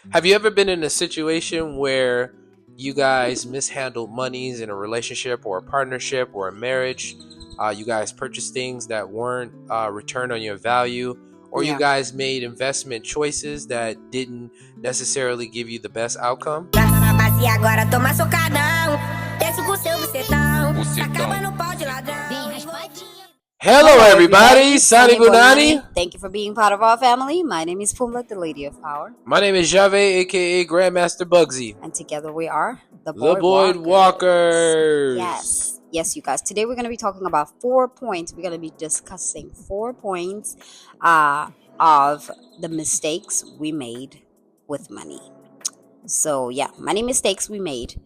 Have you ever been in a situation where you guys mishandled monies in a relationship or a partnership or a marriage? You guys purchased things that weren't returned on your value, or you Yeah. guys made investment choices that didn't necessarily give you the best outcome? Agora toma socadão. Desce com seu bucetão. Acaba no pau de ladrão. Hello, Hello, everybody. everybody. Sani Bunani. Thank you for being part of our family. My name is Pumla, the Lady of Power. My name is Jave, aka Grandmaster Bugsy. And together we are the Boyd Walkers. Yes, you guys. Today we're going to be talking about 4 points. We're going to be discussing 4 points of the mistakes we made with money. So, yeah, many mistakes we made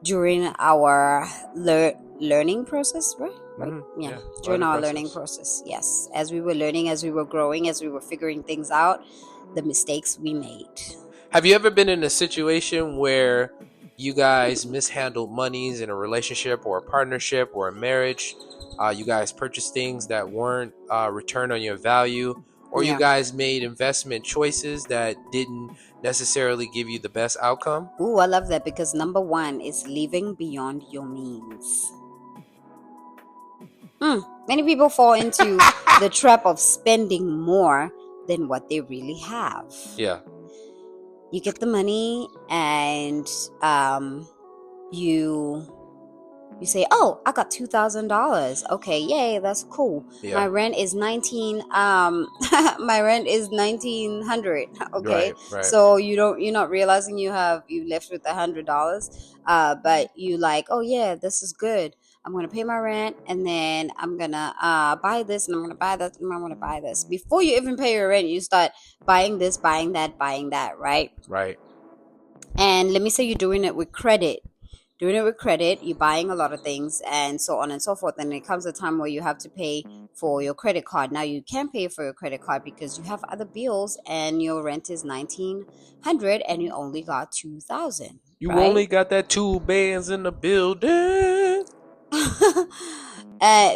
during our learning process, right? Mm-hmm. Yeah, during our learning process. Yes, as we were learning, as we were growing, as we were figuring things out, the mistakes we made. Have you ever been in a situation where you guys mishandled monies in a relationship or a partnership or a marriage? You guys purchased things that weren't returned on your value, or you guys made investment choices that didn't necessarily give you the best outcome? Ooh, I love that, because number 1 is living beyond your means. Many people fall into the trap of spending more than what they really have. Yeah. You get the money and you say, "Oh, I got $2,000. Okay, yay, that's cool. Yeah. My rent is my rent is $1,900. Okay, right. So you're not realizing you left with $100, but you like, oh yeah, this is good. I'm gonna pay my rent, and then I'm gonna buy this, and I'm gonna buy that, and I'm gonna buy this. Before you even pay your rent, you start buying this, buying that, right? Right. And let me say you're doing it with credit. You're buying a lot of things and so on and so forth. And it comes a time where you have to pay for your credit card. Now you can't pay for your credit card because you have other bills and your rent is $1,900 and you only got $2,000. You only got that 2 bands in the building.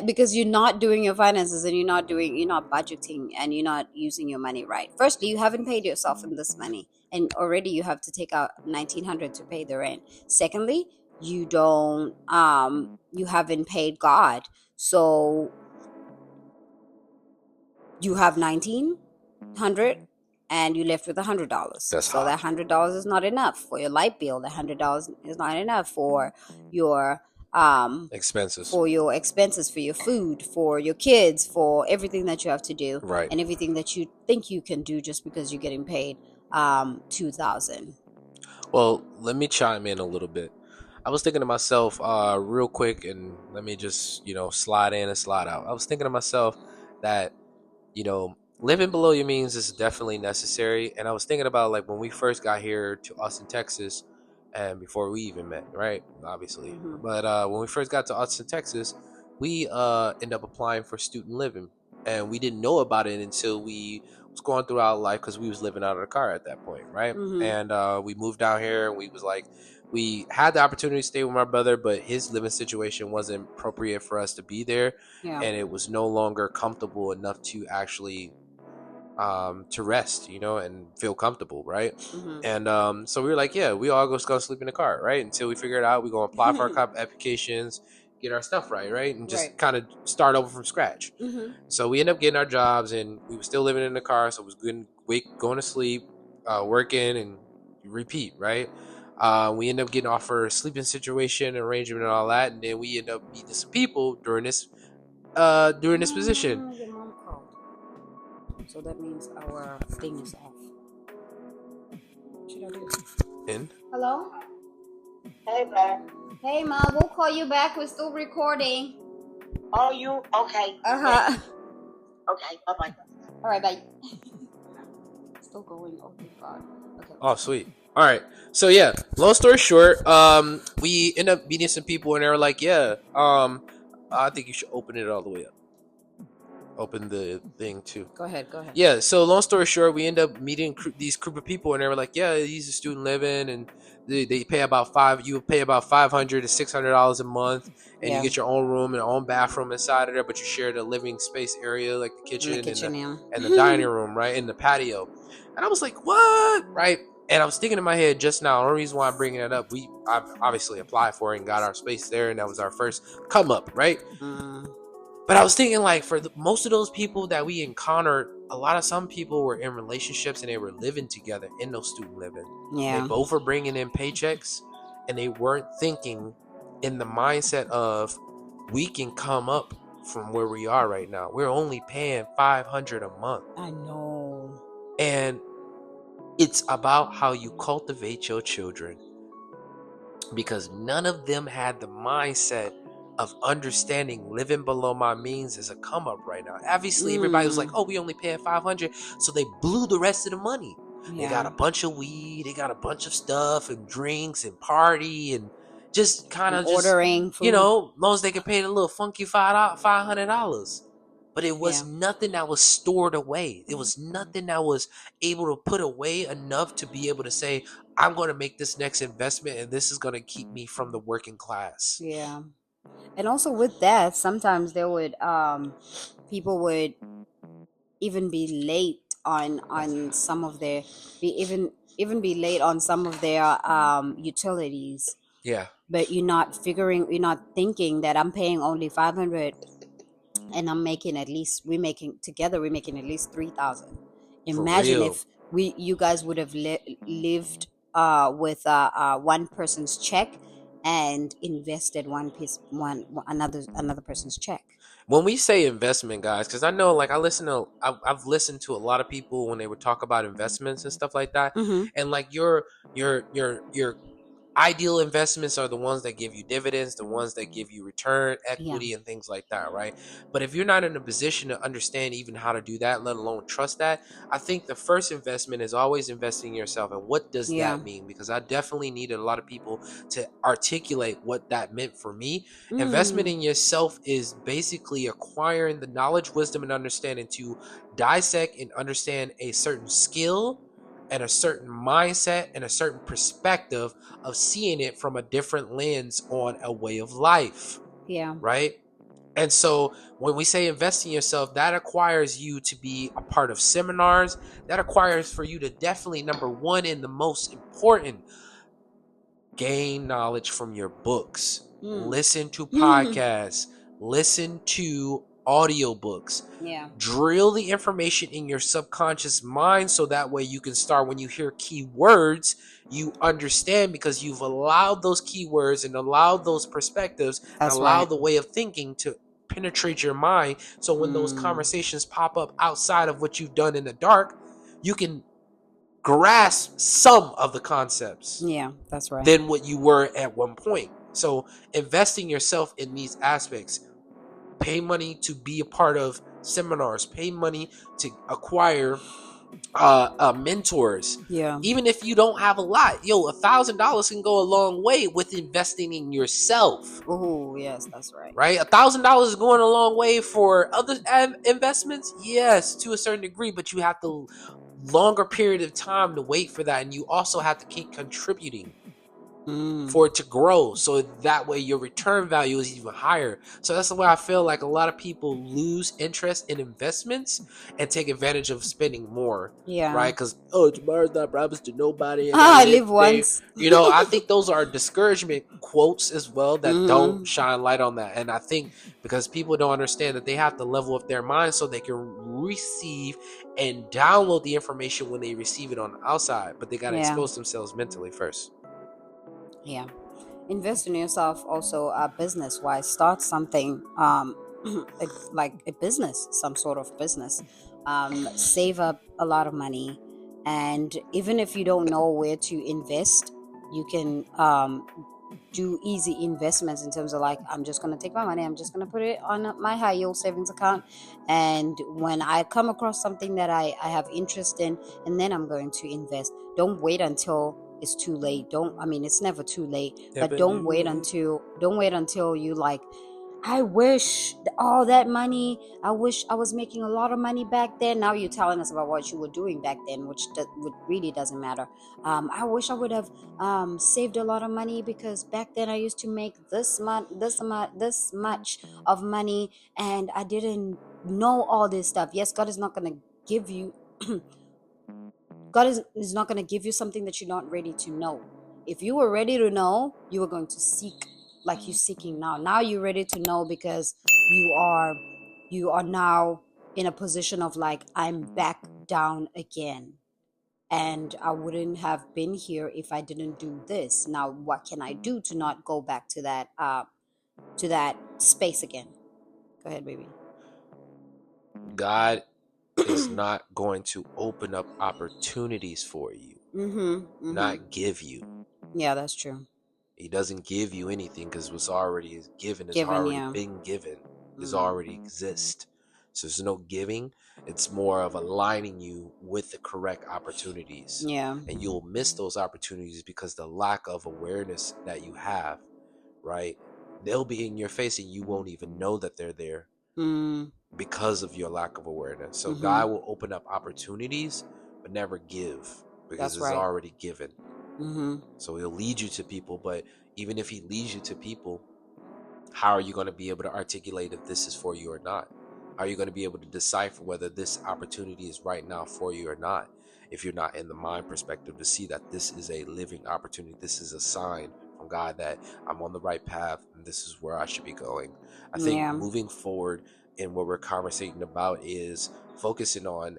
Because you're not doing your finances and you're not budgeting and you're not using your money right. Firstly, you haven't paid yourself in this money, and already you have to take out $1,900 to pay the rent. Secondly, you haven't paid God, so you have $1,900 and you left with $100. So that $100 is not enough for your light bill. That $100 is not enough for your expenses, for your food, for your kids, for everything that you have to do, right? And everything that you think you can do just because you're getting paid $2,000. Well, let me chime in a little bit. I was thinking to myself real quick, and let me just slide in and slide out. I was thinking to myself that living below your means is definitely necessary. And I was thinking about, like, when we first got here to Austin, Texas, and before we even met, right? Obviously. Mm-hmm. But when we first got to Austin, Texas, we ended up applying for student living, and we didn't know about it until we was going through our life, because we was living out of the car at that point, right? Mm-hmm. And we moved down here, and we was like, we had the opportunity to stay with my brother, but his living situation wasn't appropriate for us to be there. Yeah. And it was no longer comfortable enough to actually to rest, and feel comfortable, right? Mm-hmm. And so we were like, yeah, we all go sleep in the car, right? Until we figure it out, we go apply for our applications, get our stuff right? And just kind of start over from scratch. Mm-hmm. So we ended up getting our jobs, and we were still living in the car, so it was good. Going to sleep, working, and repeat, right? We end up getting offered a sleeping situation arrangement and all that, and then we end up meeting some people during this position. Your mom called. So that means our thing is off. What should I do? In? Hello? Hey, man. Hey, Mom, we'll call you back. We're still recording. Oh, you? Okay. Uh-huh. Okay, bye-bye. All right, bye. Still going. Oh, my God. Okay. Oh, sweet. All right. So, yeah, long story short, we end up meeting some people, and they were like, yeah, I think you should open it all the way up. open the thing too. Go ahead. Go ahead. Yeah, so long story short, we end up meeting these group of people, and they were like, "Yeah, he's a student living, and they pay about you pay about $500 to $600 a month, and you Yeah. get your own room and own bathroom inside of there, but you share the living space area, like the In the kitchen kitchen, yeah. and the dining room, right, in the patio." And I was like, "What?" Right? And I was thinking in my head just now. The only reason why I'm bringing it up, I've obviously applied for it and got our space there, and that was our first come up, right? But I was thinking, like, for most of those people that we encountered, some people were in relationships and they were living together in those student living. Yeah. They both were bringing in paychecks, and they weren't thinking in the mindset of, we can come up from where we are right now. We're only paying $500 a month. I know. And it's about how you cultivate your children, because none of them had the mindset of understanding living below my means is a come up right now. Obviously, everybody was like, "Oh, we only paying $500," so they blew the rest of the money. They got a bunch of weed, they got a bunch of stuff and drinks and party and just kind of just ordering food. as long as they could pay the little funky $500. But it was nothing that was stored away. It was nothing that was able to put away enough to be able to say, I'm going to make this next investment, and this is going to keep me from the working class. Yeah. And also with that, sometimes there would people would even be late on some of their even be late on some of their utilities. Yeah. But you're not thinking that I'm paying only 500 and we're making at least 3,000. Imagine if you guys would have lived with one person's check and invested another person's check. When we say investment, guys, because I know, like, I've listened to a lot of people when they would talk about investments and stuff like that, and like your ideal investments are the ones that give you dividends, the ones that give you return equity and things like that, right? But if you're not in a position to understand even how to do that, let alone trust that, I think the first investment is always investing in yourself. And what does that mean? Because I definitely needed a lot of people to articulate what that meant for me. Investment in yourself is basically acquiring the knowledge, wisdom, and understanding to dissect and understand a certain skill and a certain mindset and a certain perspective of seeing it from a different lens on a way of life. Yeah. Right? And so when we say invest in yourself, that acquires you to be a part of seminars. That acquires for you to definitely, number one and the most important, gain knowledge from your books. Listen to podcasts. Listen to audiobooks. Yeah. Drill the information in your subconscious mind so that way you can start, when you hear keywords, you understand, because you've allowed those keywords and allowed those perspectives and allowed the way of thinking to penetrate your mind. So when those conversations pop up outside of what you've done in the dark, you can grasp some of the concepts. Yeah, that's right. Than what you were at one point. So investing yourself in these aspects. Pay money to be a part of seminars. Pay money to acquire mentors. Yeah. Even if you don't have a lot, $1,000 can go a long way with investing in yourself. Oh, yes, that's right. Right? $1,000 is going a long way for other investments. Yes, to a certain degree, but you have to longer period of time to wait for that, and you also have to keep contributing for it to grow, so that way your return value is even higher. So that's the way I feel like a lot of people lose interest in investments and take advantage of spending more. Yeah. Right? Because tomorrow's not promised to nobody. I live once. I think those are discouragement quotes as well that don't shine light on that. And I think because people don't understand that they have to level up their mind so they can receive and download the information when they receive it on the outside, but they got to expose themselves mentally first. Yeah. Invest in yourself also business wise. Start something like a business, some sort of business. Save up a lot of money, and even if you don't know where to invest, you can do easy investments in terms of, like, I'm just going to take my money, I'm just going to put it on my high yield savings account, and when I come across something that I have interest in, and then I'm going to invest. Don't wait until it's too late. It's never too late, but don't wait until you like, I wish all that money. I wish I was making a lot of money back then. Now you're telling us about what you were doing back then, which really doesn't matter. I wish I would have saved a lot of money, because back then I used to make this much of money, and I didn't know all this stuff. Yes, God is not going to give you. God is not going to give you something that you're not ready to know. If you were ready to know, you were going to seek like you're seeking now. Now you're ready to know because you are now in a position of like, I'm back down again. And I wouldn't have been here if I didn't do this. Now what can I do to not go back to that space again? Go ahead, baby. God is not going to open up opportunities for you, not give you. Yeah, that's true. He doesn't give you anything because what's already given is Given, already yeah. been given, is already exist. So there's no giving. It's more of aligning you with the correct opportunities. Yeah. And you'll miss those opportunities because the lack of awareness that you have, right? They'll be in your face and you won't even know that they're there because of your lack of awareness. So God will open up opportunities but never give, because That's it's right. already given. So he'll lead you to people, but even if he leads you to people, how are you going to be able to articulate if this is for you or not? How are you going to be able to decipher whether this opportunity is right now for you or not, if you're not in the mind perspective to see that this is a living opportunity? This is a sign from God that I'm on the right path and this is where I should be going. I think moving forward in what we're conversating about is focusing on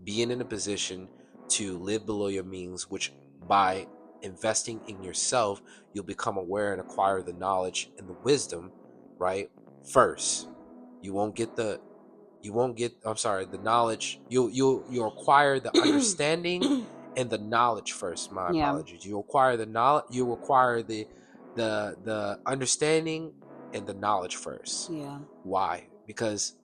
being in a position to live below your means, which by investing in yourself, you'll become aware and acquire the knowledge and the wisdom, right? First, you won't get the knowledge. You'll acquire the understanding and the knowledge first. My apologies. You acquire the knowledge, you acquire the understanding and the knowledge first. Yeah. Why? Because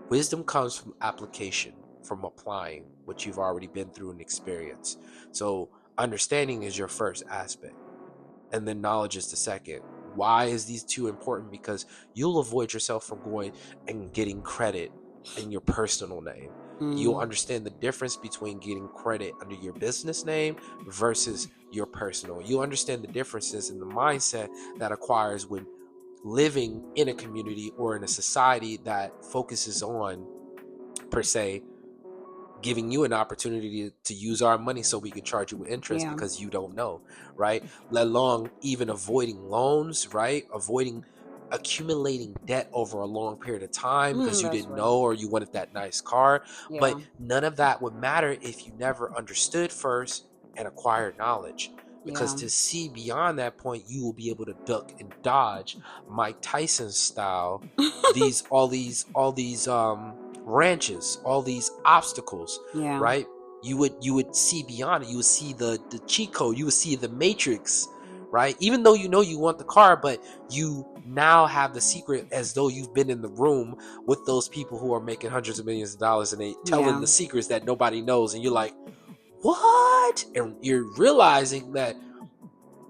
wisdom comes from application, from applying what you've already been through and experienced. So understanding is your first aspect, and then knowledge is the second. Why is these two important? Because you'll avoid yourself from going and getting credit in your personal name. You'll understand the difference between getting credit under your business name versus your personal. You'll understand the differences in the mindset that acquires when living in a community or in a society that focuses on, per se, giving you an opportunity to use our money so we can charge you with interest because you don't know, right? Let alone even avoiding loans, right? Avoiding accumulating debt over a long period of time because you didn't know, or you wanted that nice car. But none of that would matter if you never understood first and acquired knowledge. Because to see beyond that point, you will be able to duck and dodge Mike Tyson style all these ranches, all these obstacles, right? You would see beyond it. You would see the cheat code. You would see the matrix, right? Even though you know you want the car, but you now have the secret, as though you've been in the room with those people who are making hundreds of millions of dollars and they telling the secrets that nobody knows, and you're like, what? And you're realizing that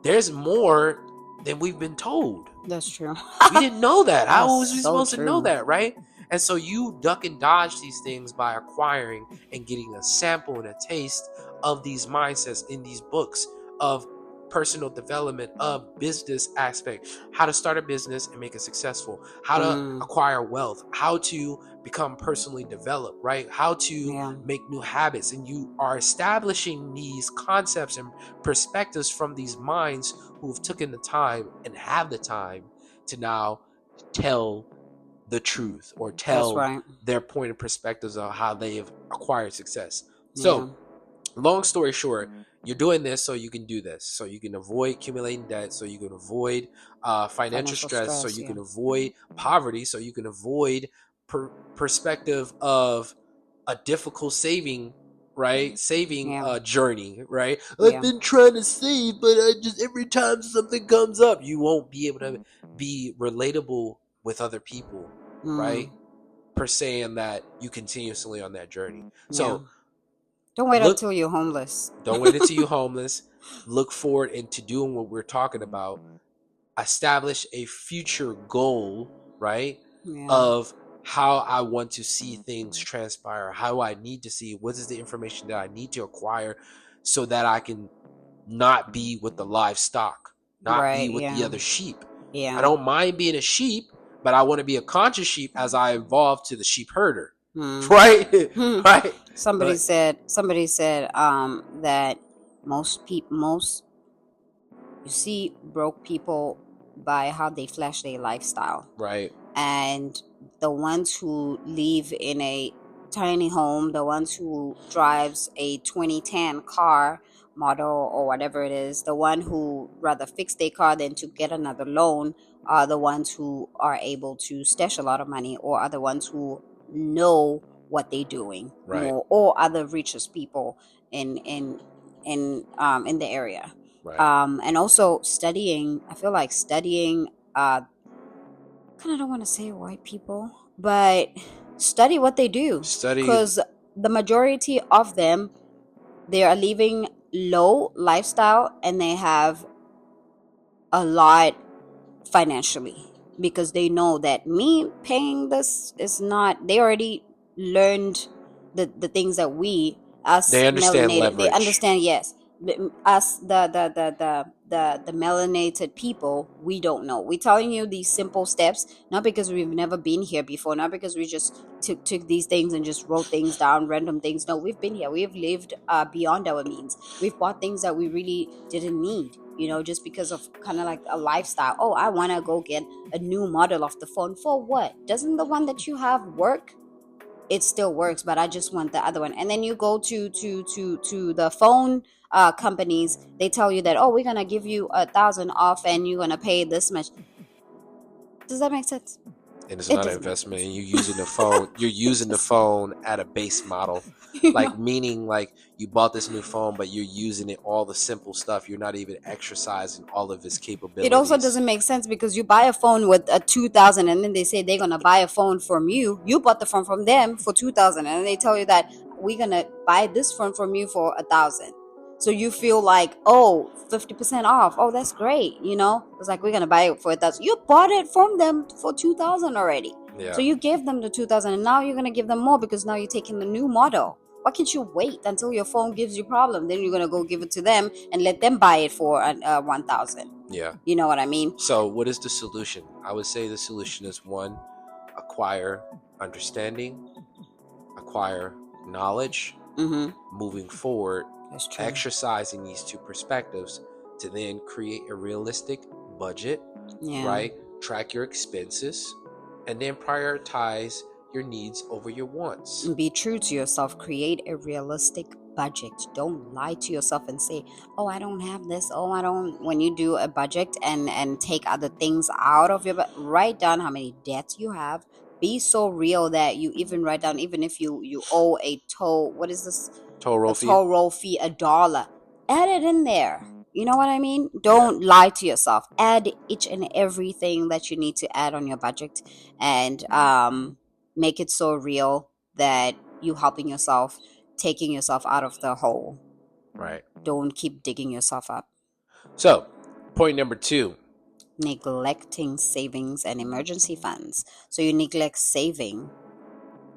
there's more than we've been told. That's true. We didn't know that. How was we supposed to know that, right? And so you duck and dodge these things by acquiring and getting a sample and a taste of these mindsets in these books of personal development, of business aspect, how to start a business and make it successful, how to acquire wealth, how to become personally developed, right? How to make new habits. And you are establishing these concepts and perspectives from these minds who've taken the time and have the time to now tell the truth or tell their point of perspectives of how they have acquired success. So long story short, you're doing this so you can do this, so you can avoid accumulating debt, so you can avoid financial stress, so you can avoid poverty, so you can avoid perspective of a difficult saving journey, right? I've been trying to save, but I just, every time something comes up, you won't be able to be relatable with other people, right? Per se, and that you continuously on that journey. So don't wait until you're homeless. Don't wait until you're homeless. Look forward into doing what we're talking about. Establish a future goal right? Yeah. Of how I want to see things transpire, how I need to see what is the information that I need to acquire so that I can not be with the livestock, not be Right. with the Yeah. other sheep. I Yeah. don't mind being a sheep, but I want to be a conscious sheep as I evolve to the sheep herder. Right? Right? Somebody But said that most you see broke people by how they flash their lifestyle. right. And the ones who live in a tiny home, the ones who drives a 2010 car model or whatever it is, the one who rather fix their car than to get another loan, are the ones who are able to stash a lot of money, or are the ones who know what they're doing Right. more, or are the richest people in the area. Right. And also studying, I feel like studying kind of don't want to say white people, but study what they do, Study. because the majority of them, they are living low lifestyle and they have a lot financially, because they know that me paying this is not, they already learned the things that we, us They understand melanated, they leverage. understand. Yes, us the melanated people, we don't know. We're telling you these simple steps, not because we've never been here before, not because we just took these things and just wrote things down, random things. No, we've been here, we've lived beyond our means. We've bought things that we really didn't need, just because of kind of like a lifestyle. Oh, I want to go get a new model of the phone. For what? Doesn't the one that you have work? It still works, but I just want the other one. And then you go to the phone companies. They tell you that, oh, we're gonna give you 1,000 off and you're gonna pay this much. Does that make sense? And it's It not an doesn't make investment, sense. and you're using the phone. You're using the phone at a base model, like meaning like you bought this new phone, but you're using it all the simple stuff. You're not even exercising all of its capabilities. It also doesn't make sense, because you buy a phone with a 2,000 and then they say they're gonna buy a phone from you. You bought the phone from them for 2,000 and then they tell you that we're gonna buy this phone from you for 1,000. So you feel like, oh, 50% off. Oh, that's great. It's like, we're gonna buy it for 1,000. You bought it from them for 2,000 already. Yeah. So you gave them the 2,000 and now you're gonna give them more because now you're taking the new model. Why can't you wait until your phone gives you problem? Then you're gonna go give it to them and let them buy it for 1,000. Yeah. You know what I mean? So what is the solution? I would say the solution is, one, acquire understanding, acquire knowledge, moving forward, exercising these two perspectives to then create a realistic budget, right? Track your expenses, and then prioritize your needs over your wants. Be true to yourself. Create a realistic budget. Don't lie to yourself and say, oh, I don't have this. Oh, I don't. When you do a budget and take other things out of your budget, write down how many debts you have. Be so real that you even write down, even if you owe a toll, what is this? Toll roll fee. Toll roll fee, $1. Add it in there. You know what I mean? Don't lie to yourself. Add each and everything that you need to add on your budget, and make it so real that you helping yourself, taking yourself out of the hole. Right. Don't keep digging yourself up. So, point number 2. Neglecting savings and emergency funds. So you neglect saving.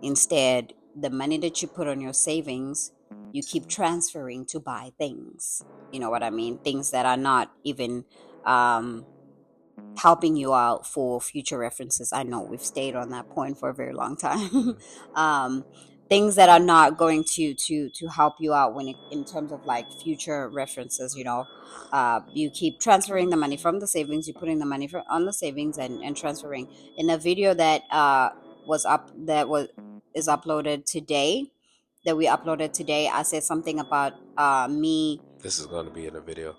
Instead, the money that you put on your savings, you keep transferring to buy things. You know what I mean? Things that are not even helping you out for future references. I know we've stayed on that point for a very long time. Things that are not going to help you out in terms of like future references. You keep transferring the money from the savings. You're putting the money on the savings and transferring. In a video that is uploaded today, that we uploaded today, I said something about me. This is going to be in a video.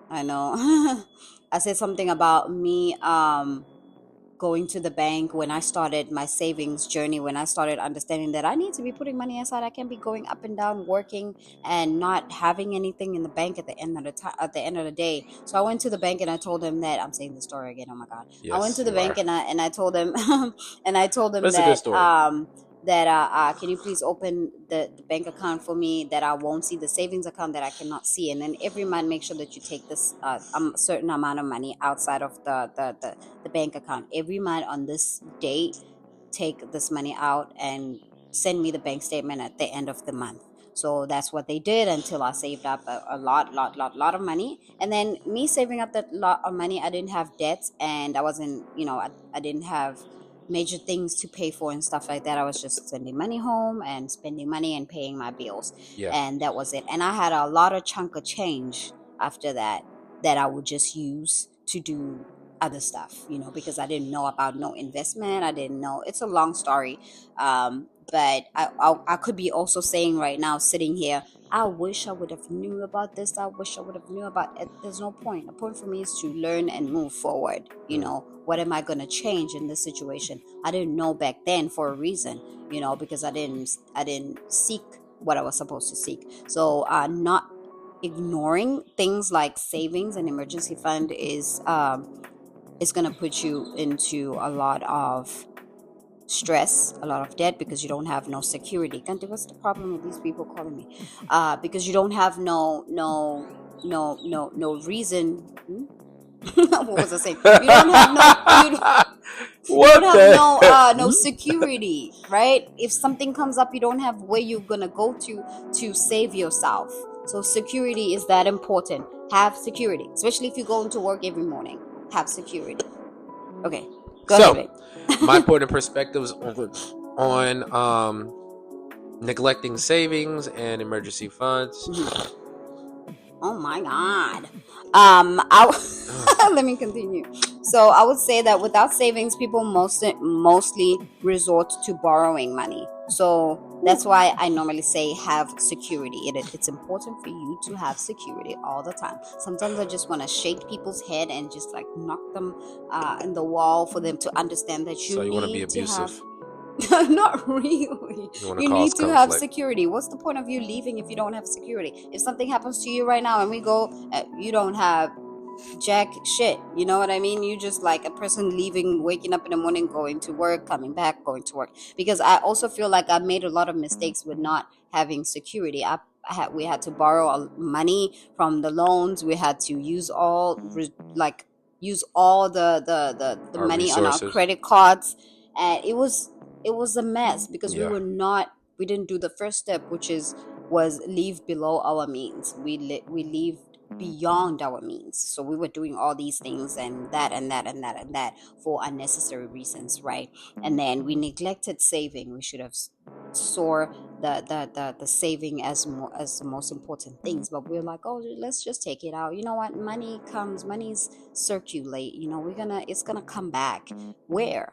I know. I said something about me going to the bank when I started my savings journey, when I started understanding that I need to be putting money aside. I can't be going up and down working and not having anything in the bank at the end of the day. So I went to the bank and I told them that, I'm saying the story again. Oh my God. Yes, I went to the bank and I told them and I told them That's that a good story. that can you please open the bank account for me, that I won't see, the savings account that I cannot see. And then every month make sure that you take this certain amount of money outside of the bank account every month on this date. Take this money out and send me the bank statement at the end of the month. So that's what they did until I saved up a lot of money. And then me saving up that lot of money, I didn't have debts, and I wasn't, I didn't have major things to pay for and stuff like that. I was just sending money home and spending money and paying my bills. Yeah. And that was it. And I had a lot of chunk of change after that I would just use to do other stuff, because I didn't know about no investment. I didn't know. It's a long story. But I could be also saying right now, sitting here, I wish I would have knew about this. I wish I would have knew about it. There's no point. The point for me is to learn and move forward. What am I going to change in this situation? I didn't know back then for a reason, because I didn't seek what I was supposed to seek. So not ignoring things like savings and emergency fund is going to put you into a lot of stress, a lot of debt, because you don't have no security. Kanti, what's the problem with these people calling me? Because you don't have no reason. What was I saying? You don't have no security, right? If something comes up, you don't have where you're gonna go to save yourself. So security is that important. Have security, especially if you go into work every morning. Have security. Okay, go ahead. My point of perspectives on neglecting savings and emergency funds. Oh my God. Let me continue. So I would say that without savings, people mostly resort to borrowing money. So that's why I normally say have security. It's important for you to have security all the time. Sometimes I just want to shake people's head and just like knock them in the wall for them to understand that you want to be need abusive. To have not really. You need to have security. What's the point of you leaving if you don't have security? If something happens to you right now and we go, you don't have jack shit. You know what I mean? You just like a person leaving, waking up in the morning, going to work, coming back, going to work. Because I also feel like I made a lot of mistakes with not having security. We had to borrow money from the loans. We had to use all the money resources on our credit cards, and it was a mess because we didn't do the first step, which was leave below our means. We lived beyond our means, so we were doing all these things and that and that and that and that for unnecessary reasons, right? And then we neglected saving. We should have saw the saving as the most important things, but we're like, oh, let's just take it out. You know what? Money's circulate. It's gonna come back. Where?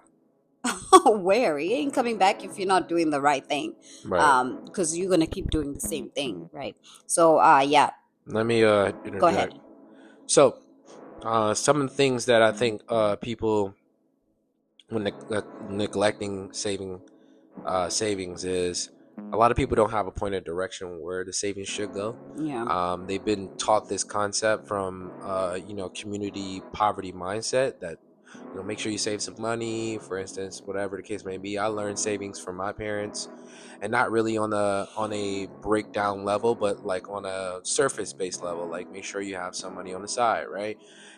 Where? It ain't coming back if you're not doing the right thing, right? Because you're gonna keep doing the same thing, right? So yeah, let me interject. Go ahead. So some of the things that I think people when neglecting savings is a lot of people don't have a point of direction where the savings should go. They've been taught this concept from community poverty mindset that make sure you save some money, for instance, whatever the case may be. I learned savings from my parents, and not really on a breakdown level, but like on a surface based level, like make sure you have some money on the side, right?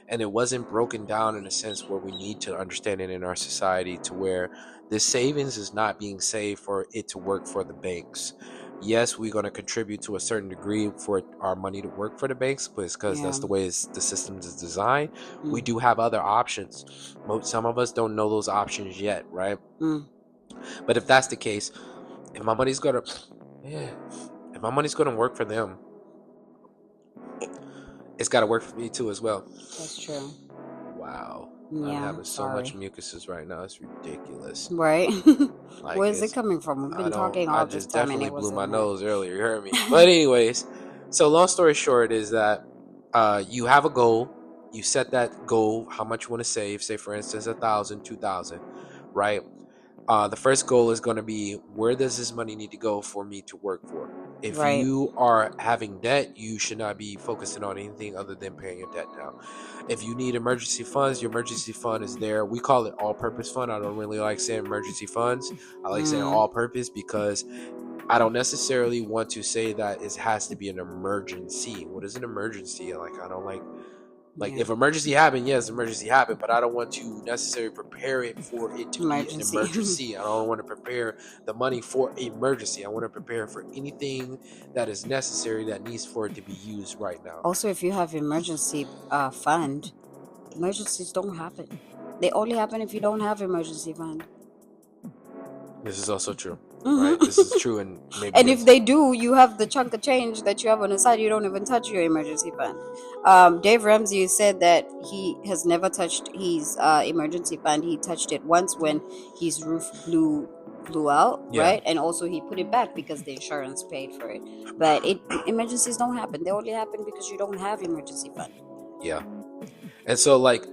And it wasn't broken down in a sense where we need to understand it in our society, to where this savings is not being saved for it to work for the banks. Yes, we're going to contribute to a certain degree for our money to work for the banks, because that's the way the system is designed. We do have other options. Some of us don't know those options yet, right? But if that's the case, if my money's going to work for them, it's got to work for me too as well. That's true. Wow. I'm having so much mucuses right now. It's ridiculous. Right? Like, where's it coming from? We've been talking all this time. I just definitely blew my nose earlier. You heard me. But anyways, so long story short is that you have a goal. You set that goal, how much you want to save. Say, for instance, 1,000, 2,000, right? The first goal is going to be, where does this money need to go for me to work for? If Right. you are having debt, you should not be focusing on anything other than paying your debt down. If you need emergency funds, your emergency fund is there. We call it all-purpose fund. I don't really like saying emergency funds. I like saying Mm. all-purpose because I don't necessarily want to say that it has to be an emergency. What is an emergency? Like, I don't like Yeah. if emergency happened, yes, emergency happened, but I don't want to necessarily prepare it for it to be an Emergency. emergency. I don't want to prepare the money for emergency. I want to prepare for anything that is necessary that needs for it to be used right now. Also, if you have emergency fund, emergencies don't happen. They only happen if you don't have emergency fund. This is also true, right? This is true, and maybe. And if they do, you have the chunk of change that you have on the side. You don't even touch your emergency fund. Dave Ramsey said that he has never touched his emergency fund. He touched it once when his roof blew out, Yeah. right? And also he put it back because the insurance paid for it. But emergencies don't happen. They only happen because you don't have emergency fund. Yeah. And so, like,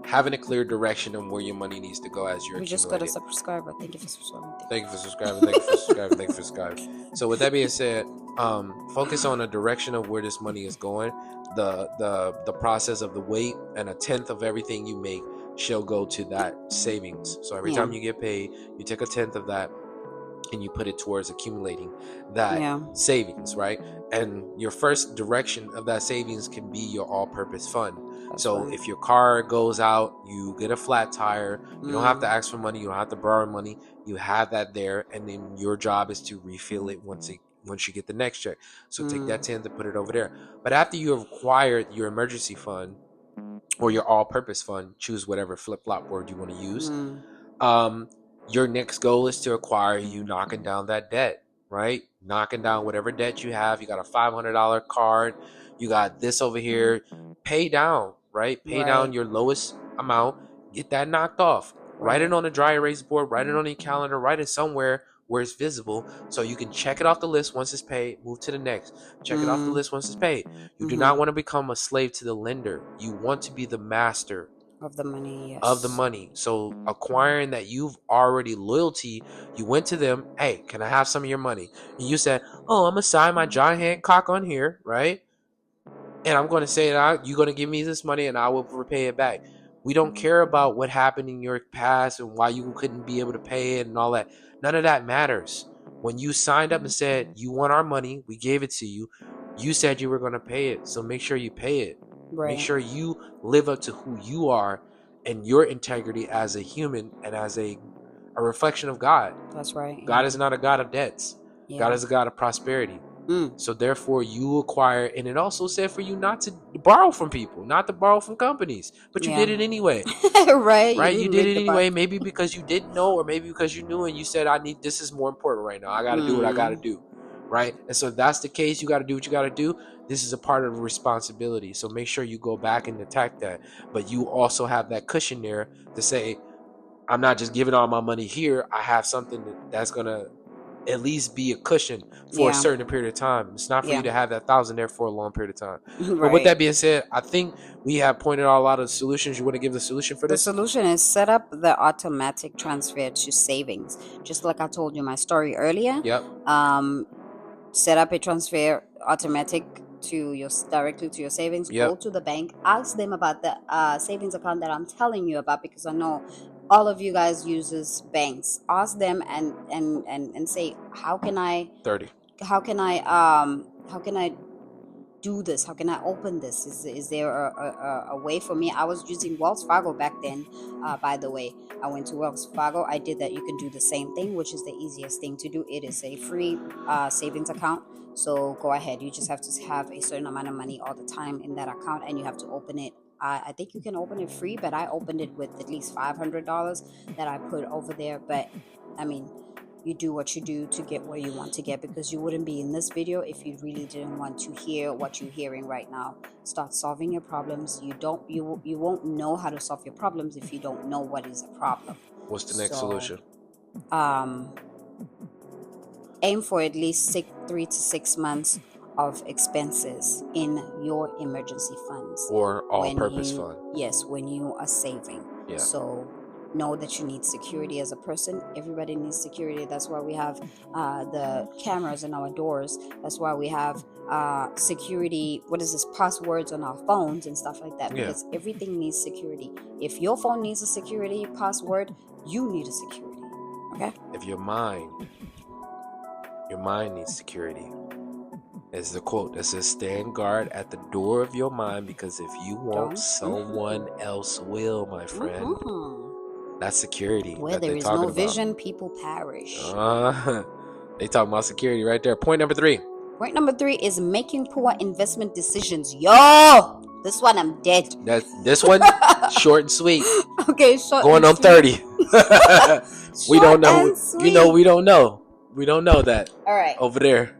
having a clear direction on where your money needs to go as you're We just got a accumulating. subscriber. Thank you for subscribing. Thank you for subscribing. Thank you for subscribing. Thank you for subscribing. So with that being said, focus on the direction of where this money is going. The process of the weight, and a tenth of everything you make shall go to that savings. So every Yeah. time you get paid, you take a tenth of that and you put it towards accumulating that Yeah. savings, right? And your first direction of that savings can be your all-purpose fund. That's So right. if your car goes out, you get a flat tire, you don't have to Mm. ask for money, you don't have to borrow money, you have that there, and then your job is to refill it once you get the next check. So take that 10 to put it over there. But after you have acquired your emergency fund or your all-purpose fund, choose whatever flip-flop word you want to use. Your next goal is to acquire you knocking down that debt, right? Knocking down whatever debt you have. You got a $500 card, you got this over here. Pay down, right? Pay down Right. your lowest amount, get that knocked off. Write it Right. on a dry erase board, write it on your calendar, write it somewhere where it's visible so you can check it off the list once it's paid, move to the next. Check it off the list once it's paid. You do not want to become a slave to the lender. You want to be the master Of the money, yes. of the money. So acquiring that you've already loyalty, you went to them, hey, can I have some of your money? And you said, oh, I'm gonna sign my John Hancock on here, right? And I'm gonna say that you're gonna give me this money and I will repay it back. We don't care about what happened in your past and why you couldn't be able to pay it and all that. None of that matters. When you signed up and said you want our money, we gave it to you. You said you were gonna pay it, so make sure you pay it. Right. Make sure you live up to who you are and your integrity as a human and as a reflection of God. That's right. God is not a God of debts. Yeah. God is a God of prosperity. Mm. So therefore you acquire, and it also said for you not to borrow from people, not to borrow from companies, but you Yeah. did it anyway. Right. Right? You did make it the anyway, buck. maybe because you didn't know, or maybe because you knew and you said, this is more important right now. I got to do what I got to do. Right? And so if that's the case, you got to do what you got to do. This is a part of the responsibility. So make sure you go back and attack that. But you also have that cushion there to say, I'm not just giving all my money here. I have something that's going to at least be a cushion for a Yeah. certain period of time. It's not for Yeah. you to have that 1,000 there for a long period of time. Right. But with that being said, I think we have pointed out a lot of solutions. You want to give the solution for The this? solution is set up the automatic transfer to savings. Just like I told you my story earlier. Yep. Set up a transfer automatic directly to your savings. Yep. Go to the bank, ask them about the savings account that I'm telling you about, because I know all of you guys uses banks. Ask them and say, how can I 30. how can I do this? How can I open this? Is there a way for me? I was using Wells Fargo back then. By the way, I went to Wells Fargo. I did that. You can do the same thing, which is the easiest thing to do. It is a free savings account. So go ahead. You just have to have a certain amount of money all the time in that account, and you have to open it. I think you can open it free, but I opened it with at least $500 that I put over there. But I mean, you do what you do to get where you want to get, because you wouldn't be in this video if you really didn't want to hear what you're hearing right now. Start solving your problems. You won't know how to solve your problems if you don't know what is a problem. What's the next solution? Aim for at least 3 to 6 months of expenses in your emergency funds Or all-purpose fund. Yes, when you are saving. Yeah. So know that you need security as a person. Everybody needs security. That's why we have the cameras in our doors. That's why we have security, passwords on our phones and stuff like that, Yeah. because everything needs security. If your phone needs a security password, you need a security. Okay. If your mind needs security. There's the quote that says, "Stand guard at the door of your mind, because if you won't, someone else will, my friend." That's security. Where that there they're is talking no about. vision, people perish. They talking about security right there. Point number 3. Point number 3 is making poor investment decisions. Yo, this one I'm dead. This one, short and sweet. Okay, short. Going on 30. We don't know. You know, we don't know. We don't know that. All right. Over there.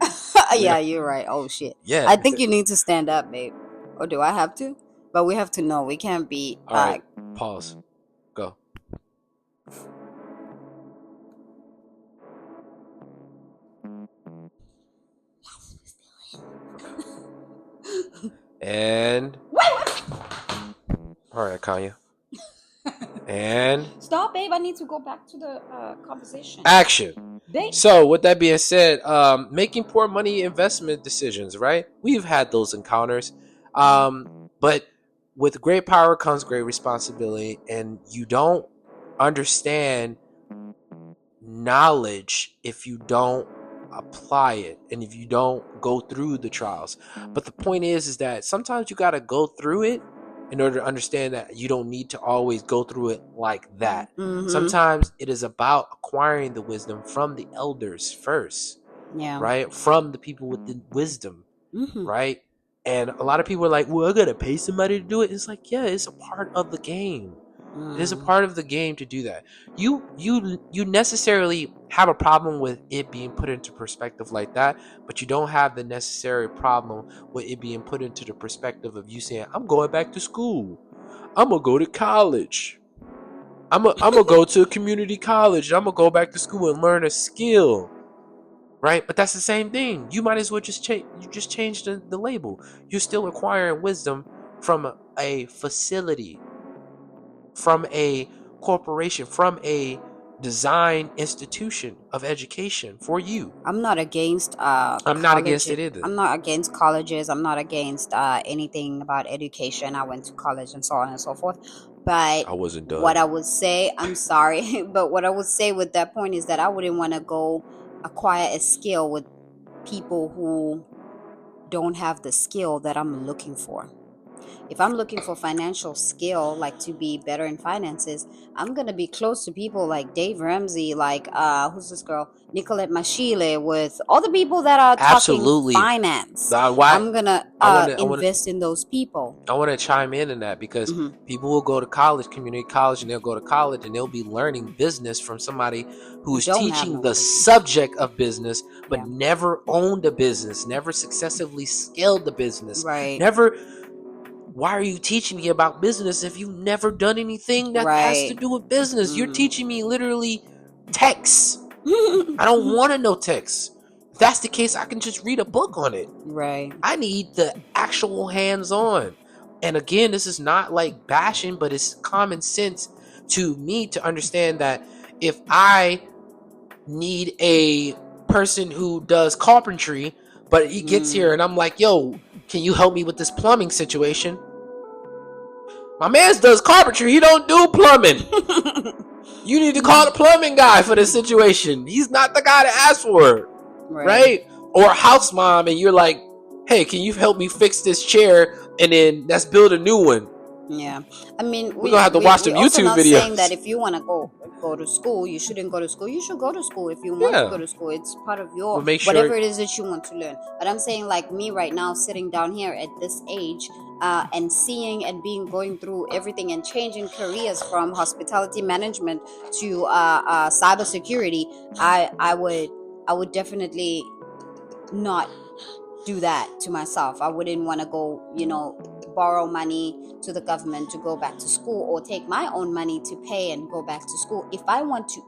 Yeah, you're right. Oh shit. Yeah. I think you need to stand up, babe. Or do I have to? But we have to know. We can't be. All right. Pause. Go. And. All right, Kanye. And. Stop, babe. I need to go back to the conversation. Action. Babe. So, with that being said, making poor money investment decisions, right? We've had those encounters. But with great power comes great responsibility, and you don't understand knowledge if you don't apply it and if you don't go through the trials. But the point is that sometimes you got to go through it in order to understand that you don't need to always go through it like that. Sometimes it is about acquiring the wisdom from the elders first, right? From the people with the wisdom, right? And a lot of people are like, well, I gotta pay somebody to do it. It's like, yeah, it's a part of the game. It is a part of the game to do that. You necessarily have a problem with it being put into perspective like that, but you don't have the necessary problem with it being put into the perspective of you saying, I'm going back to school. I'm gonna go to college. I'm gonna go to a community college. I'm gonna go back to school and learn a skill. Right? But that's the same thing. You might as well just change the label. You're still acquiring wisdom from a facility, from a corporation, from a design institution of education for you. I'm not against I'm not against it either. I'm not against colleges. I'm not against anything about education. I went to college and so on and so forth. But I wasn't done. What I would say, I'm sorry, but what I would say with that point is that I wouldn't want to go acquire a skill with people who don't have the skill that I'm looking for. If I'm looking for financial skill, like to be better in finances, I'm going to be close to people like Dave Ramsey, like, who's this girl? Nicolette Mashile, with all the people that are talking finance. I'm going to invest in those people. I want to chime in that because people will go to college, community college, and they'll go to college and they'll be learning business from somebody who's teaching the subject of business, but never owned a business, never successfully scaled the business. Right. Why are you teaching me about business if you've never done anything that has to do with business? You're teaching me literally text. I don't want to know text. If that's the case, I can just read a book on it. Right. I need the actual hands-on. And again, this is not like bashing, but it's common sense to me to understand that if I need a person who does carpentry, but he gets here and I'm like, yo, can you help me with this plumbing situation? My man's does carpentry. He don't do plumbing. You need to call the plumbing guy for this situation. He's not the guy to ask for it. Right? Or a house mom and you're like, hey, can you help me fix this chair? And then let's build a new one. Yeah. I mean, we're going to have to watch some YouTube videos. I'm saying that if you want to go to school, you shouldn't go to school. You should go to school if you want to go to school. It's part of your whatever it is that you want to learn. But I'm saying, like me right now, sitting down here at this age, and seeing and going through everything and changing careers from hospitality management to cybersecurity, I would definitely not do that to myself. I wouldn't want to go, borrow money to the government to go back to school, or take my own money to pay and go back to school. If I want to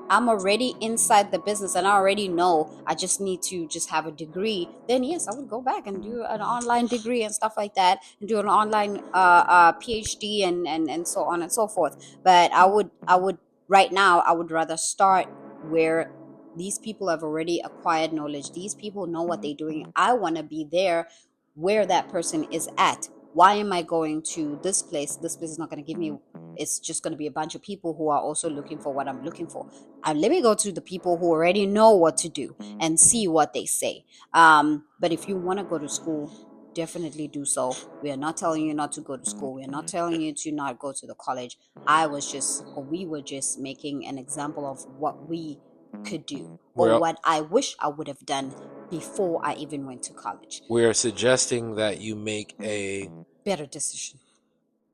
I'm already inside the business and I already know I just need to just have a degree, then yes, I would go back and do an online degree and stuff like that, and do an online PhD and so on and so forth. But I would right now I would rather start where these people have already acquired knowledge. These people know what they're doing. I want to be there where that person is at. Why am I going to this place? This place is not going to give me, it's just going to be a bunch of people who are also looking for what I'm looking for. Let me go to the people who already know what to do and see what they say. But if you want to go to school, definitely do so. We are not telling you not to go to school. We are not telling you to not go to the college. We were just making an example of what we could do, or what I wish I would have done before I even went to college. We're suggesting that you make a better decision,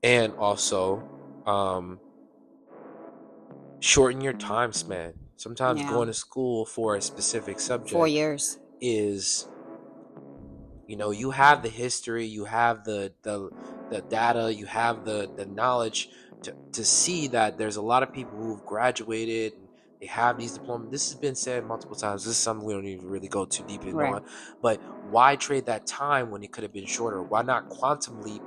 and also shorten your time span. Sometimes going to school for a specific subject, 4 years, is, you have the history, you have the data, you have the knowledge to see that there's a lot of people who've graduated and they have these diplomas. This has been said multiple times. This is something we don't even really go too deep into on. But why trade that time when it could have been shorter? Why not quantum leap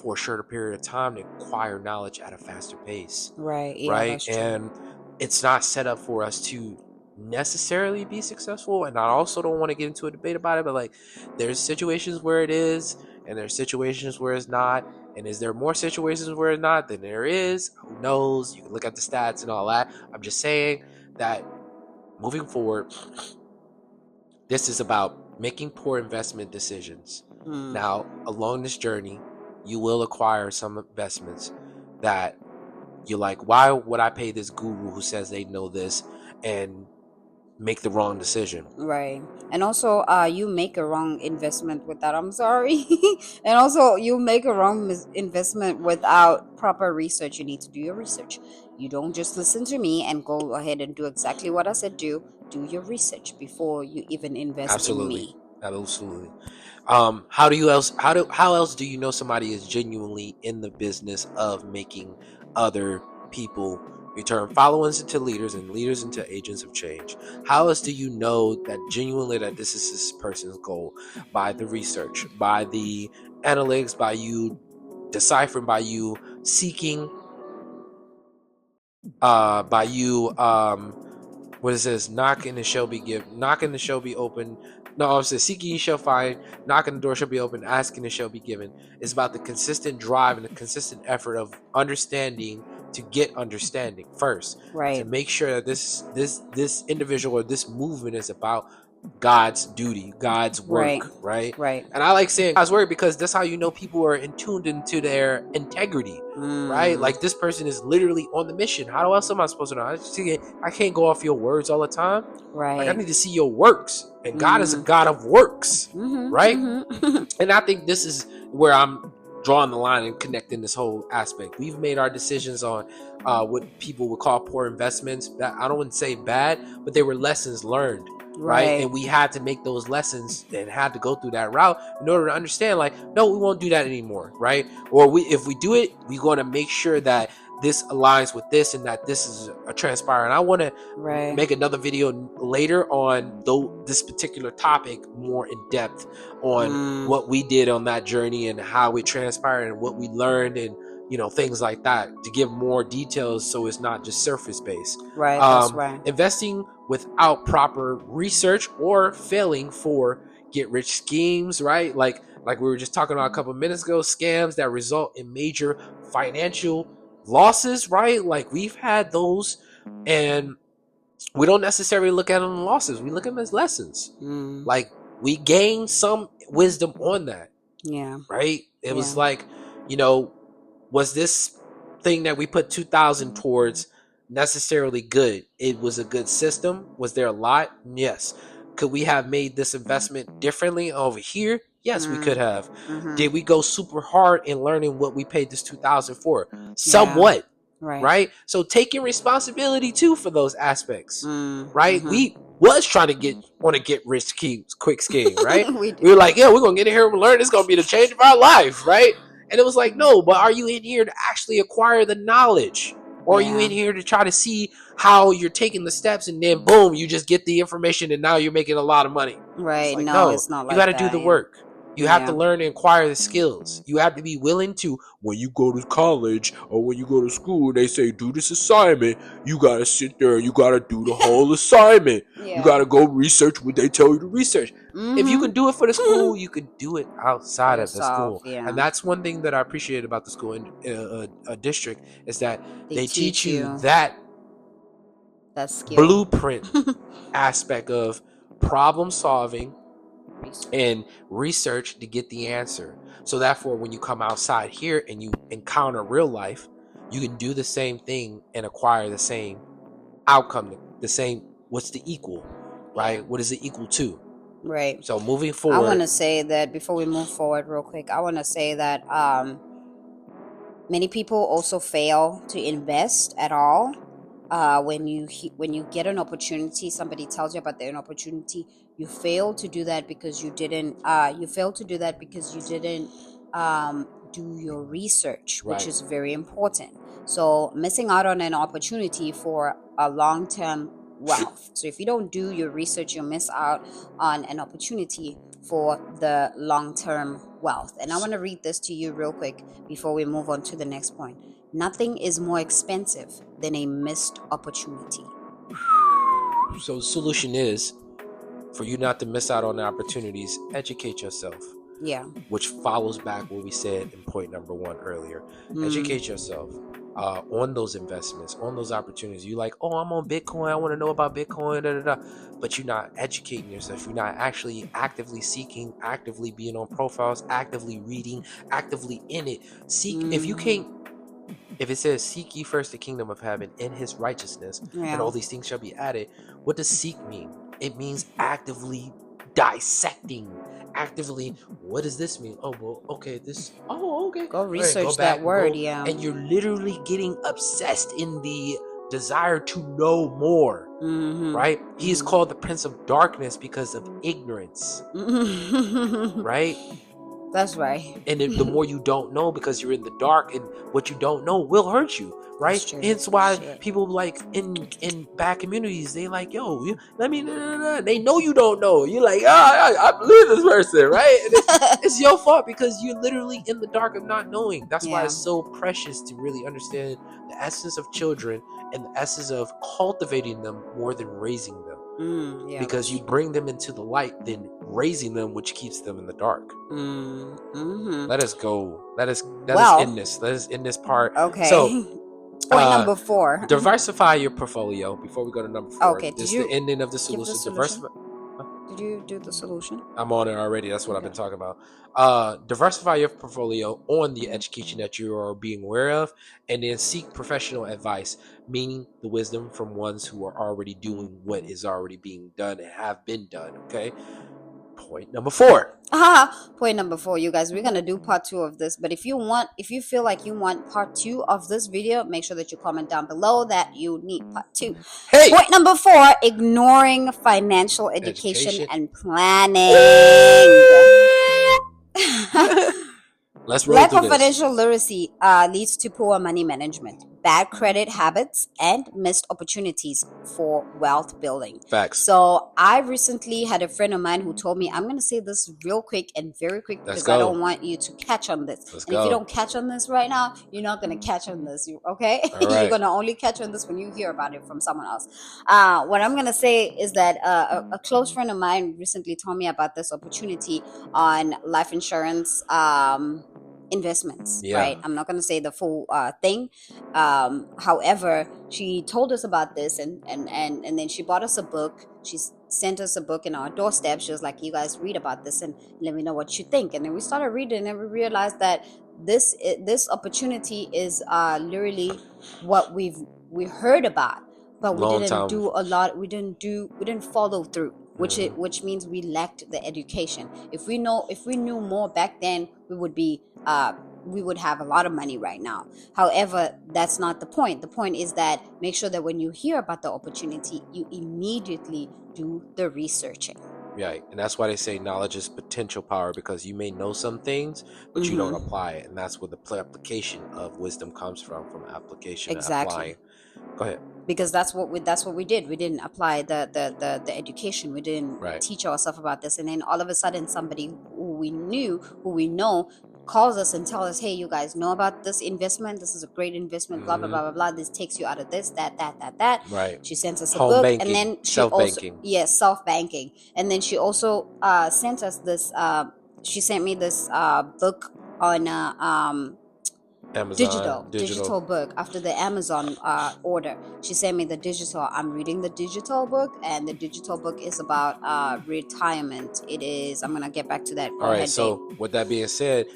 for a shorter period of time to acquire knowledge at a faster pace? Right. Yeah, right. That's true. And it's not set up for us to necessarily be successful. And I also don't want to get into a debate about it, but like, there's situations where it is and there's situations where it's not. And is there more situations where it's not than there is? Who knows? You can look at the stats and all that. I'm just saying that moving forward, this is about making poor investment decisions. Now, along this journey, you will acquire some investments that you're like, why would I pay this guru who says they know this and make the wrong decision? Right. And also, you make a wrong investment with that. I'm sorry. And also, you make a wrong investment without proper research. You need to do your research. You don't just listen to me and go ahead and do exactly what I said do. Do your research before you even invest in me. Absolutely. How else do you know somebody is genuinely in the business of making other people return followers into leaders and leaders into agents of change? How else do you know that genuinely that this is this person's goal? By the research, by the analytics, by you deciphering, by you seeking, by you what is this? Knocking the shall be given, knocking the shall be open. No, it says seeking you shall find, knocking the door shall be open, asking it shall be given. It's about the consistent drive and the consistent effort of understanding to get understanding first. Right. To make sure that this individual or this movement is about God's duty, God's work, right? And I like saying God's work because that's how you know people are in tuned into their integrity, right? Like, this person is literally on the mission. How else am I supposed to know? I can't go off your words all the time. Right. Like, I need to see your works, and God is a God of works, right? And I think this is where I'm drawing the line and connecting this whole aspect. We've made our decisions on what people would call poor investments. That I don't want to say bad, but they were lessons learned. Right. And we had to make those lessons and had to go through that route in order to understand, like, no, we won't do that anymore, right? Or if we do it, we're going to make sure that this aligns with this and that this is a transpire. And I want to make another video later on this particular topic, more in depth on what we did on that journey and how it transpired and what we learned and things like that, to give more details so it's not just surface based. Right. That's right. Investing without proper research or failing for get rich schemes, right? Like we were just talking about a couple of minutes ago, scams that result in major financial losses, right? Like, we've had those, and we don't necessarily look at them as losses. We look at them as lessons. Like, we gain some wisdom on that. Yeah. Right? It was like, was this thing that we put 2,000 towards necessarily good? It was a good system. Was there a lot? Yes. Could we have made this investment differently over here? Yes, we could have. Did we go super hard in learning what we paid this 2,000 for? Somewhat. Right? So taking responsibility too for those aspects. Right? We was trying to want to get rich quick scheme, right? we were like, we're gonna get in here and learn. It's gonna be the change of our life, right? And it was like, no, but are you in here to actually acquire the knowledge? Or are you in here to try to see how you're taking the steps, and then boom, you just get the information and now you're making a lot of money? Right. It's like, No, no, it's not you like got to that. do the Yeah. work. You have to Yeah. learn and acquire the skills. You have to be willing to, when you go to college or when you go to school, they say, do this assignment. You got to sit there and you got to do the whole assignment. Yeah. You got to go research what they tell you to research. If you Mhm. can do it for the school, you could do it outside of the Yourself, school. yeah. And that's one thing that I appreciate about the school district is that they teach you that skill. blueprint aspect of problem solving and research to get the answer. So therefore, when you come outside here and you encounter real life, you can do the same thing and acquire the same outcome, the same. What's the equal, right? Yeah. What is it equal to? Right. So moving I forward, want to say that before we move forward real quick, I want to say that many people also fail to invest at all. When you get an opportunity, somebody tells you about an opportunity, you fail to do that because you didn't. You fail to do that because you didn't do your research, which Right. is very important. So missing out on an opportunity for a long-term wealth. So if you don't do your research, you miss out on an opportunity for the long-term wealth. And I want to read this to you real quick before we move on to the next point. Nothing is more expensive than a missed opportunity. So the solution is for you not to miss out on the opportunities, educate yourself. Yeah. Which follows back what we said in point number 1 earlier. Educate yourself on those investments, on those opportunities. You like, oh, I'm on Bitcoin, I want to know about Bitcoin, but you're not educating yourself. You're not actually actively seeking, actively being on profiles, actively reading, actively in it. If you can't, if it says seek ye first the kingdom of heaven and his righteousness, and all these things shall be added, what does seek mean? It means actively dissecting, actively, what does this mean? Oh, well, okay, okay, go research go that word. And you're literally getting obsessed in the desire to know more. Right? He is called the prince of darkness because of ignorance. Right? That's right. And the more you don't know, because you're in the dark, and what you don't know will hurt you, right? Hence why people like in bad communities, they like, yo, they know you don't know. You're like, I believe this person, right? And it's your fault because you're literally in the dark of not knowing. That's why it's so precious to really understand the essence of children and the essence of cultivating them more than raising them. Because you bring them into the light, then raising them, which keeps them in the dark. Let us go. Let us end this. Let us end this part. Okay. So, point number 4. Diversify your portfolio. Before we go to number 4, okay. This is the ending of the solution. Diversify. Did you do the solution? I'm on it already. That's what I've been talking about. Diversify your portfolio on the education that you are being aware of, and then seek professional advice, meaning the wisdom from ones who are already doing what is already being done and have been done. Okay. Point number 4. Point number 4, you guys. We're gonna do part 2 of this, but if you feel like you want part 2 of this video, make sure that you comment down below that you need part 2. Hey! Point number 4: ignoring financial education and planning. Let's roll Lack through of this. financial literacy leads to poor money management, bad credit habits, and missed opportunities for wealth building. Facts. So I recently had a friend of mine who told me, I'm going to say this real quick and very quick because I don't want you to catch on this. If you don't catch on this right now, you're not going to catch on this, okay? All right. You're going to only catch on this when you hear about it from someone else. What I'm going to say is that a close friend of mine recently told me about this opportunity on life insurance investments, right? I'm not going to say the full thing. However, she told us about this and then she bought us a book. She sent us a book in our doorstep. She was like, you guys read about this and let me know what you think. And then we started reading and we realized that this opportunity is literally what we heard about, but we didn't do a lot. We didn't follow through, which means we lacked the education. If we knew more back then, we would have a lot of money right now. However, that's not the point. The point is that make sure that when you hear about the opportunity, you immediately do the researching. Right, and that's why they say knowledge is potential power, because you may know some things, but you don't apply it, and that's where the application of wisdom comes from application and Exactly. applying. Go ahead. Because that's what we did. We didn't apply the education. We didn't Right. teach ourselves about this, and then all of a sudden somebody who we know calls us and tells us, hey, you guys know about this investment, this is a great investment, blah blah blah blah blah, this takes you out of this, that. Right. She sent us a Home book, banking, and then she self-banking. self-banking, and then she also sent us this she sent me this book on Amazon digital book after the Amazon order. She sent me the digital. I'm reading the digital book, and the digital book is about retirement. It is. I'm gonna get back to that. Go All right. ahead, So babe. with that being said,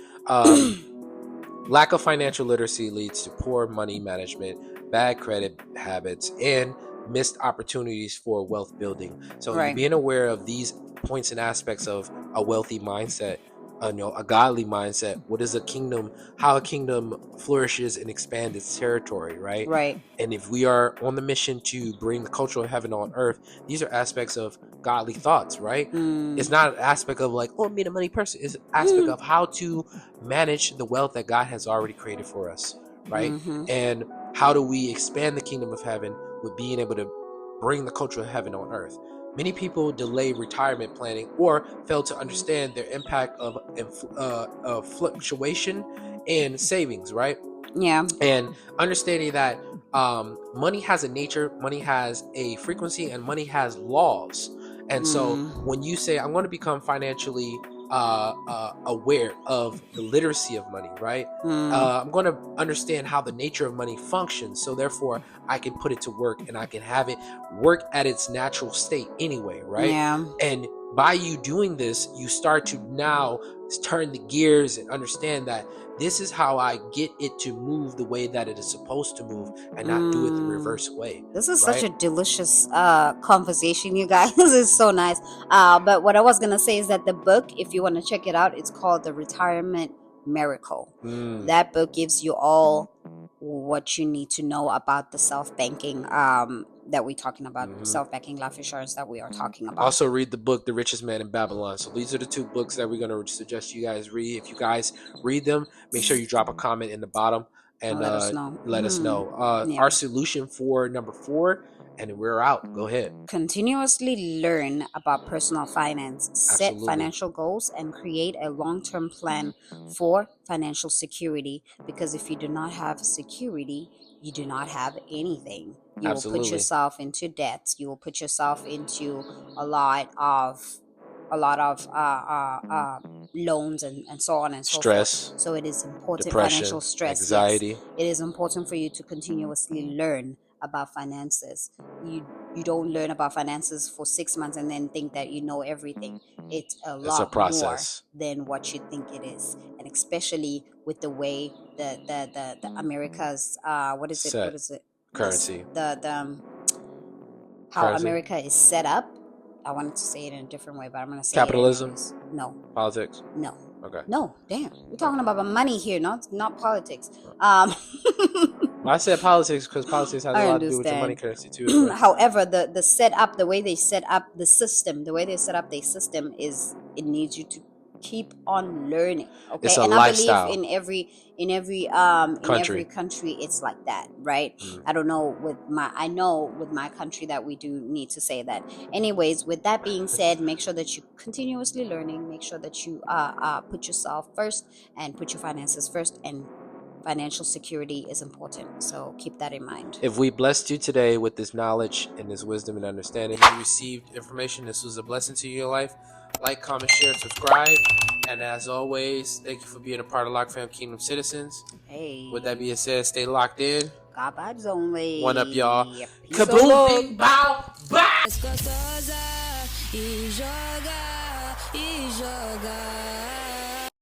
lack of financial literacy leads to poor money management, bad credit habits, and missed opportunities for wealth building. So Right. being aware of these points and aspects of a wealthy mindset, a godly mindset, what is a kingdom, how a kingdom flourishes and expands its territory, right? Right. And if we are on the mission to bring the culture of heaven on earth, these are aspects of godly thoughts, right? It's not an aspect of like, oh, I'm being a money person. It's an aspect of how to manage the wealth that God has already created for us, right? And how do we expand the kingdom of heaven with being able to bring the culture of heaven on earth? Many people delay retirement planning or fail to understand their impact of fluctuation and savings, right? Yeah. And understanding that money has a nature, money has a frequency, and money has laws. And so when you say, I'm going to become financially aware of the literacy of money, right? I'm going to understand how the nature of money functions, so therefore I can put it to work and I can have it work at its natural state anyway, right? Yeah. And by you doing this, you start to now turn the gears and understand that this is how I get it to move the way that it is supposed to move, and not do it the reverse way. This is right? such a delicious conversation, you guys. This is so nice. But what I was gonna say is that the book, if you want to check it out, it's called The Retirement Miracle. That book gives you all what you need to know about the self-banking that we're talking about, self-banking life insurance that we are talking about. Also read the book The Richest Man in Babylon. So these are the two books that we're going to suggest you guys read. If you guys read them, make sure you drop a comment in the bottom and let us know. let us know. Our solution for number 4, and we're out. Go ahead. Continuously learn about personal finance, set Absolutely. financial goals, and create a long-term plan for financial security. Because if you do not have security, you do not have anything. You will put yourself into debt. You will put yourself into a lot of loans and so on and so Stress, forth. So it is important. depression, Financial stress, anxiety. yes. It is important for you to continuously learn about finances. You don't learn about finances for 6 months and then think that you know everything. It's a lot process more than what you think it is, and especially with the way the America's what is it currency, how currency. America is set up. I wanted to say it in a different way, but I'm going to say capitalism. No. Politics. No. Okay. No. Damn. We're talking about money here, not politics. I said politics because politics has a lot to do with your money currency too. However, the setup, the way they set up the system, the way they set up their system is it needs you to keep on learning. Okay. It's a and lifestyle. I believe in every country it's like that, right? I don't know I know with my country that we do need to say that. Anyways, with that being said, make sure that you continuously learning, make sure that you put yourself first and put your finances first, and financial security is important. So keep that in mind. If we blessed you today with this knowledge and this wisdom and understanding, you received information, this was a blessing to your life. Like, comment, share, subscribe. And as always, thank you for being a part of Lock Fam Kingdom Citizens. Hey. With that being said, stay locked in. God vibes only. One up, y'all. Peace Kaboom, bing, bow, bye. Gostosa e joga, e joga.